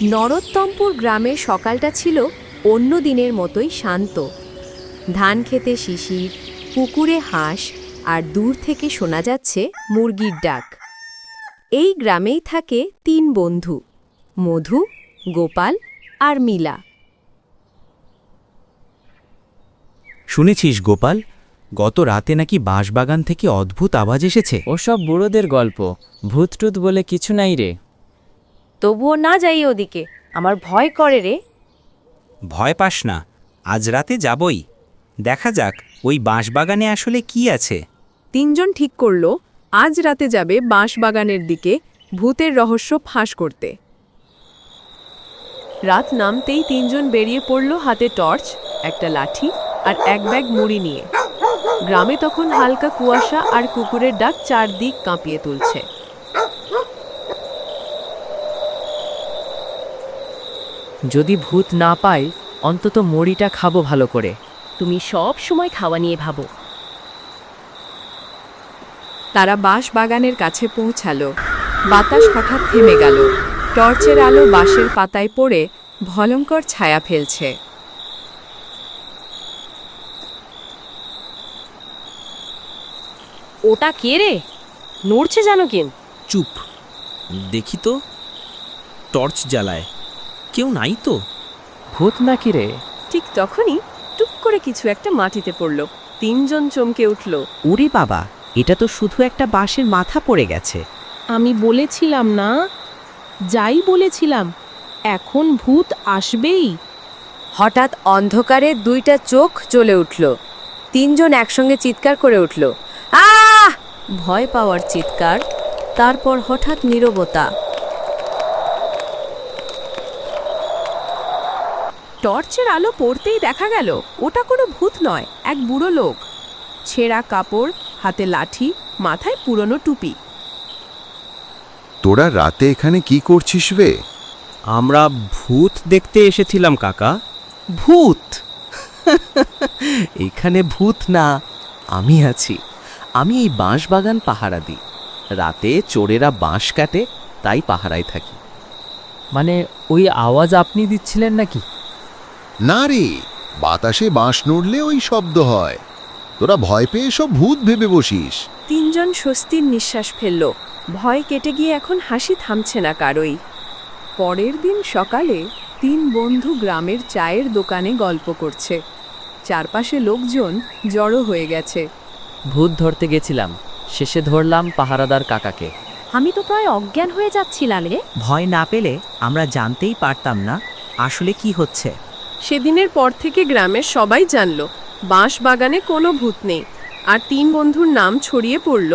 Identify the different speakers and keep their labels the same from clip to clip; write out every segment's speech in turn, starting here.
Speaker 1: নরোত্তমপুর গ্রামের সকালটা ছিল অন্য দিনের মতোই শান্ত। ধান খেতে শিশির, পুকুরে হাঁস, আর দূর থেকে শোনা যাচ্ছে মুরগির ডাক। এই গ্রামেই থাকে ৩ বন্ধু, মধু, গোপাল আর মিলা।
Speaker 2: শুনেছিস গোপাল, গত রাতে নাকি বাঁশবাগান থেকে অদ্ভুত আওয়াজ এসেছে?
Speaker 3: ওসব বুড়োদের গল্প, ভূতটুত বলে কিছু নাই রে।
Speaker 1: তবুও না যাই ওদিকে, আমার ভয় করে রে।
Speaker 4: ভয় পাস না, আজ রাতে যাবই। দেখা যাক ওই বাঁশবাগানে আসলে কি আছে।
Speaker 5: ৩ জন ঠিক করল আজ রাতে যাবে বাঁশবাগানের দিকে ভূতের রহস্য ফাঁস করতে। রাত নামতেই ৩ জন বেরিয়ে পড়ল, হাতে টর্চ, একটা লাঠি আর এক ব্যাগ মুড়ি নিয়ে। গ্রামে তখন হালকা কুয়াশা আর কুকুরের ডাক চারদিক কাঁপিয়ে তুলছে।
Speaker 3: যদি ভূত না পাই, অন্তত মুড়িটা খাবো ভালো করে।
Speaker 1: তুমি সব সময় খাওয়া নিয়ে ভাবো।
Speaker 5: তারা বাঁশবাগানের কাছে পৌঁছালো। বাতাস হঠাৎ থেমে গেল। টর্চের আলো বাঁশের পাতায় পড়ে ভয়ঙ্কর ছায়া ফেলছে।
Speaker 1: ওটা কে রে? নড়ছে জানো কেন?
Speaker 6: চুপ, দেখি তো। টর্চ জ্বালায়, কেউ নাই তো।
Speaker 3: ভূত নাকি রে?
Speaker 5: ঠিক তখনই টুক করে কিছু একটা মাটিতে পড়ল। ৩ জন চমকে উঠল।
Speaker 7: ওরে বাবা, এটা তো শুধু একটা বাঁশের মাথা পড়ে গেছে।
Speaker 8: আমি বলেছিলাম না, যাই বলেছিলাম, এখন ভূত আসবেই।
Speaker 1: হঠাৎ অন্ধকারে 2টা চোখ জ্বলে উঠল। ৩ জন একসঙ্গে চিৎকার করে উঠল, আহ! ভয় পাওয়ার চিৎকার। তারপর হঠাৎ নীরবতা।
Speaker 5: টর্চের আলো পড়তেই দেখা গেল ওটা কোনো ভূত নয়, এক বুড়ো লোক। ছেঁড়া কাপড়, হাতে লাঠি, মাথায় পুরনো টুপি।
Speaker 9: তোরা রাতে এখানে কি করছিস রে?
Speaker 6: আমরা ভূত দেখতে এসেছিলাম কাকা।
Speaker 7: ভূত? এখানে ভূত না, আমি আছি। আমি এই বাঁশবাগান পাহারা দিই। রাতে চোরেরা বাঁশ কাটে, তাই পাহারায় থাকি।
Speaker 3: মানে ওই আওয়াজ আপনি দিচ্ছিলেন নাকি?
Speaker 9: না রে, বাতাসে বাঁশ নড়লে ওই শব্দ হয়। তোরা ভয় পেয়ে সব ভূত ভেবে বসিস।
Speaker 5: ৩ জন স্বস্তির নিঃশ্বাস ফেলল। ভয় কেটে গিয়ে এখন হাসি থামছে না কারোই। পরের দিন সকালে ৩ বন্ধু গ্রামের চায়ের দোকানে গল্প করছে। চারপাশে লোকজন জড়ো হয়ে গেছে।
Speaker 3: ভূত ধরতে গেছিলাম, শেষে ধরলাম পাহারাদার কাকাকে।
Speaker 1: আমি তো প্রায় অজ্ঞান হয়ে যাচ্ছিলাম রে।
Speaker 7: ভয় না পেলে আমরা জানতেই পারতাম না আসলে কি হচ্ছে।
Speaker 5: সেদিনের পর থেকে গ্রামের সবাই জানল বাঁশবাগানে কোনো ভূত নেই। আর ৩ বন্ধুর নাম ছড়িয়ে পড়ল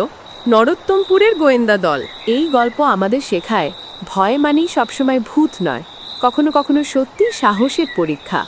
Speaker 5: নরোত্তমপুরের গোয়েন্দা দল।
Speaker 1: এই গল্প আমাদের শেখায়, ভয় মানেই সবসময় ভূত নয়, কখনো কখনো সত্যি সাহসের পরীক্ষা।